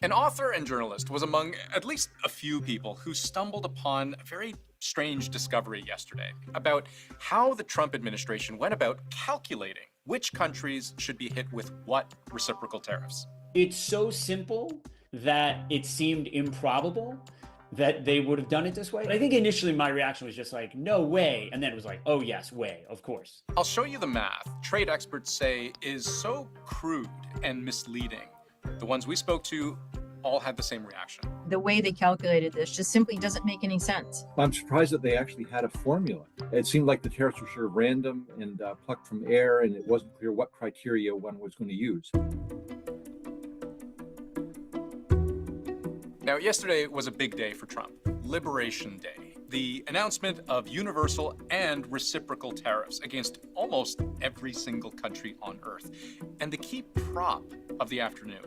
An author and journalist was among at least a few people who stumbled upon a very strange discovery yesterday about how the Trump administration went about calculating which countries should be hit with what reciprocal tariffs. It's so simple that it seemed improbable that they would have done it this way. I think initially my reaction was just like, no way. And then it was like, oh yes, way, of course. I'll show you the math trade experts say is so crude and misleading. The ones we spoke to all had the same reaction. The way they calculated this just simply doesn't make any sense. I'm surprised that they actually had a formula. It seemed like the tariffs were sort of random and plucked from air, and it wasn't clear what criteria one was going to use. Now, yesterday was a big day for Trump, Liberation Day, the announcement of universal and reciprocal tariffs against almost every single country on Earth. And the key prop of the afternoon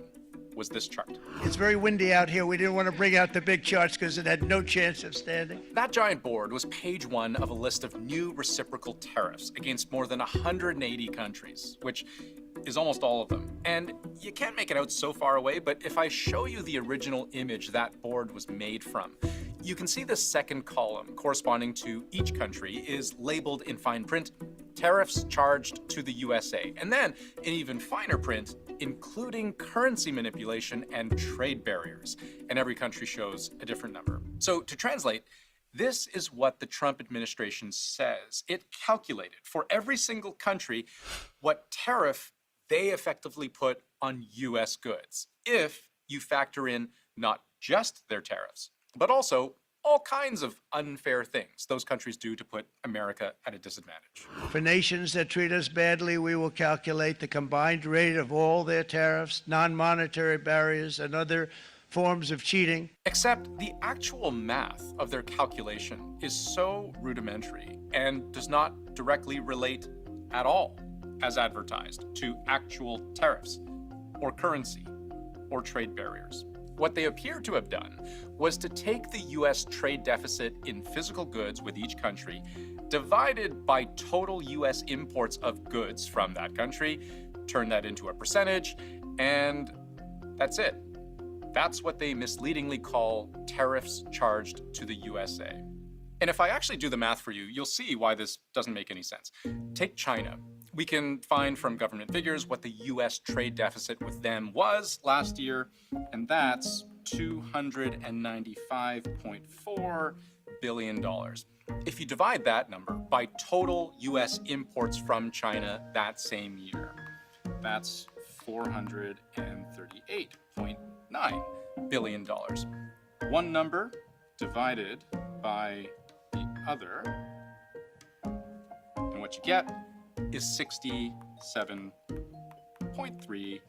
was this chart. It's very windy out here. We didn't want to bring out the big charts because it had no chance of standing. That giant board was page one of a list of new reciprocal tariffs against more than 180 countries, which is almost all of them. And you can't make it out so far away, but if I show you the original image that board was made from, you can see the second column corresponding to each country is labeled in fine print, tariffs charged to the USA. And then in even finer print, including currency manipulation and trade barriers. And every country shows a different number. So to translate, this is what the Trump administration says. It calculated for every single country what tariff they effectively put on US goods, if you factor in not just their tariffs, but also all kinds of unfair things those countries do to put America at a disadvantage. For nations that treat us badly, we will calculate the combined rate of all their tariffs, non-monetary barriers, and other forms of cheating. Except the actual math of their calculation is so rudimentary and does not directly relate at all, as advertised, to actual tariffs or currency or trade barriers. What they appear to have done was to take the US trade deficit in physical goods with each country, divided by total US imports of goods from that country, turn that into a percentage, and that's it. That's what they misleadingly call tariffs charged to the USA. And if I actually do the math for you, you'll see why this doesn't make any sense. Take China. We can find from government figures what the US trade deficit with them was last year, and that's $295.4 billion. If you divide that number by total US imports from China that same year, that's $438.9 billion. One number divided by the other, and what you get is 67.3%.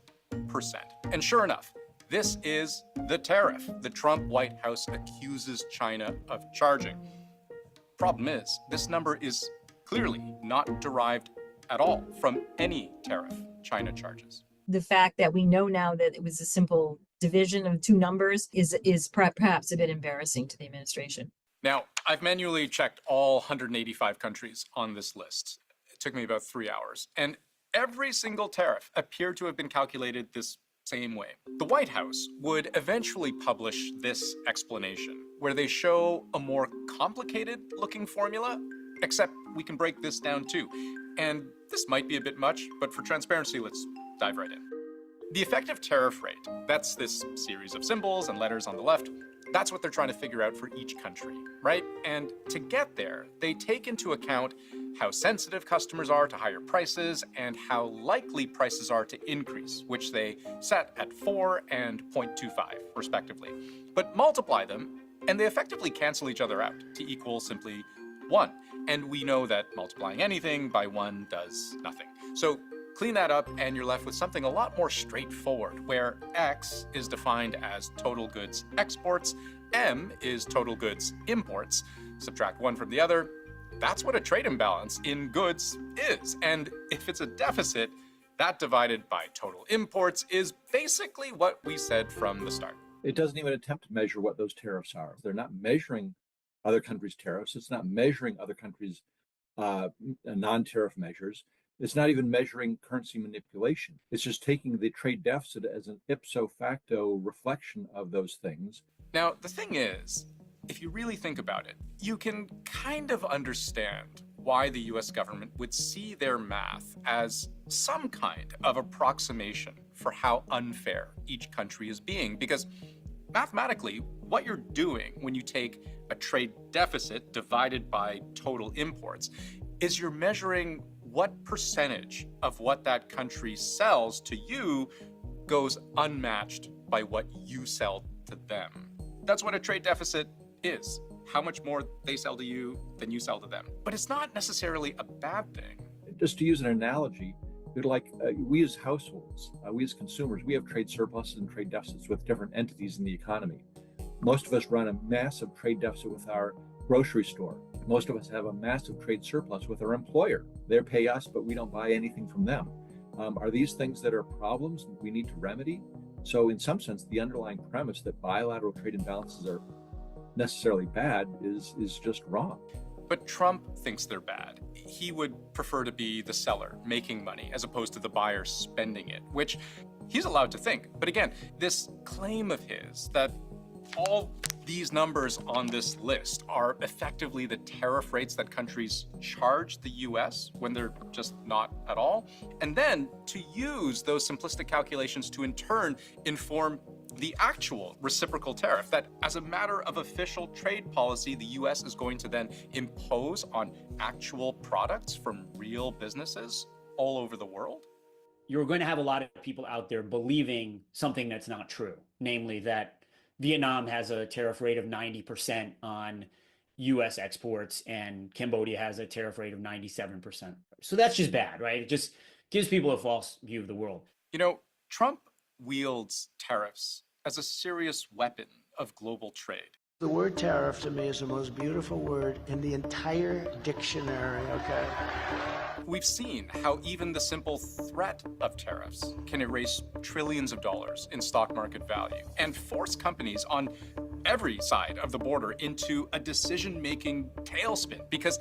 And sure enough, this is the tariff the Trump White House accuses China of charging. Problem is, this number is clearly not derived at all from any tariff China charges. The fact that we know now that it was a simple division of two numbers is perhaps a bit embarrassing to the administration. Now, I've manually checked all 185 countries on this list. It took me about 3 hours. And every single tariff appeared to have been calculated this same way. The White House would eventually publish this explanation, where they show a more complicated looking formula, except we can break this down too. And this might be a bit much, but for transparency, let's dive right in. The effective tariff rate, that's this series of symbols and letters on the left, that's what they're trying to figure out for each country, right? And to get there, they take into account how sensitive customers are to higher prices and how likely prices are to increase, which they set at 4 and 0.25, respectively. But multiply them, and they effectively cancel each other out to equal simply 1. And we know that multiplying anything by 1 does nothing. So clean that up, and you're left with something a lot more straightforward, where X is defined as total goods exports, M is total goods imports. Subtract one from the other. That's what a trade imbalance in goods is. And if it's a deficit, that divided by total imports is basically what we said from the start. It doesn't even attempt to measure what those tariffs are. They're not measuring other countries' tariffs. It's not measuring other countries' non-tariff measures. It's not even measuring currency manipulation. It's just taking the trade deficit as an ipso facto reflection of those things. Now, the thing is, if you really think about it, you can kind of understand why the US government would see their math as some kind of approximation for how unfair each country is being. Because mathematically, what you're doing when you take a trade deficit divided by total imports is you're measuring what percentage of what that country sells to you goes unmatched by what you sell to them. That's what a trade deficit is. How much more they sell to you than you sell to them. But it's not necessarily a bad thing. Just to use an analogy, we as households, we as consumers, we have trade surpluses and trade deficits with different entities in the economy. Most of us run a massive trade deficit with our grocery store. Most of us have a massive trade surplus with our employer. They pay us, but we don't buy anything from them. Are these things that are problems we need to remedy? So in some sense, the underlying premise that bilateral trade imbalances are necessarily bad is just wrong. But Trump thinks they're bad. He would prefer to be the seller making money as opposed to the buyer spending it, which he's allowed to think. But again, this claim of his that all these numbers on this list are effectively the tariff rates that countries charge the US when they're just not at all, and then to use those simplistic calculations to in turn inform the actual reciprocal tariff that, as a matter of official trade policy, the US is going to then impose on actual products from real businesses all over the world. You're going to have a lot of people out there believing something that's not true, namely that Vietnam has a tariff rate of 90% on US exports and Cambodia has a tariff rate of 97%. So that's just bad, right? It just gives people a false view of the world. You know, Trump wields tariffs as a serious weapon of global trade. The word tariff to me is the most beautiful word in the entire dictionary, okay? We've seen how even the simple threat of tariffs can erase trillions of dollars in stock market value and force companies on every side of the border into a decision-making tailspin because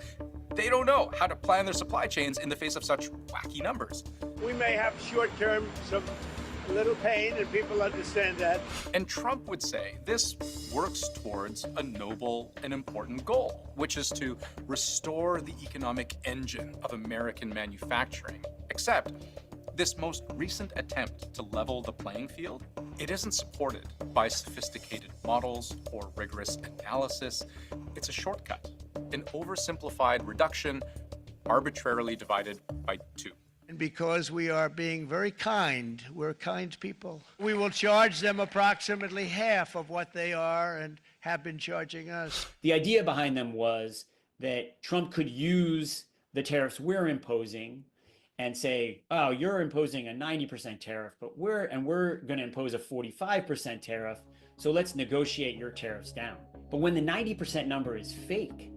they don't know how to plan their supply chains in the face of such wacky numbers. We may have short-term some little pain, and people understand that. And Trump would say this works towards a noble and important goal, which is to restore the economic engine of American manufacturing. Except this most recent attempt to level the playing field, it isn't supported by sophisticated models or rigorous analysis. It's a shortcut, an oversimplified reduction arbitrarily divided by 2. And because we are being very kind, we're kind people, we will charge them approximately half of what they are and have been charging us. The idea behind them was that Trump could use the tariffs we're imposing and say, oh, you're imposing a 90% tariff, but we're going to impose a 45% tariff, so let's negotiate your tariffs down. But when the 90% number is fake,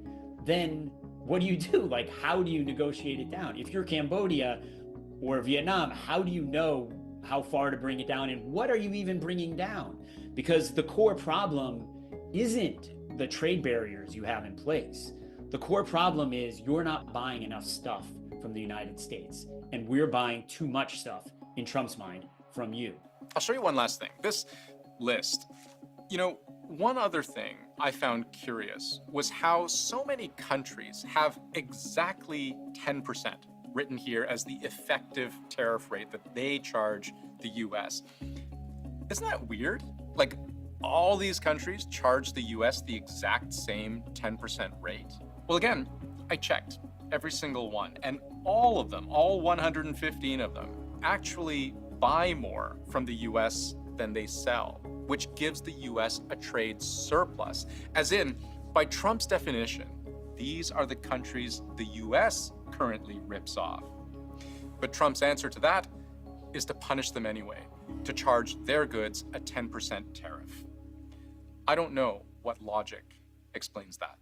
then what do you do? Like, how do you negotiate it down? If you're Cambodia or Vietnam, how do you know how far to bring it down, and what are you even bringing down? Because the core problem isn't the trade barriers you have in place. The core problem is you're not buying enough stuff from the United States, and we're buying too much stuff, in Trump's mind, from you. I'll show you one last thing. This list, one other thing I found curious was how so many countries have exactly 10% written here as the effective tariff rate that they charge the US. Isn't that weird? Like, all these countries charge the US the exact same 10% rate? Well, again, I checked every single one, and all of them, all 115 of them, actually buy more from the US than they sell, which gives the US a trade surplus. As in, by Trump's definition, these are the countries the US currently rips off. But Trump's answer to that is to punish them anyway, to charge their goods a 10% tariff. I don't know what logic explains that.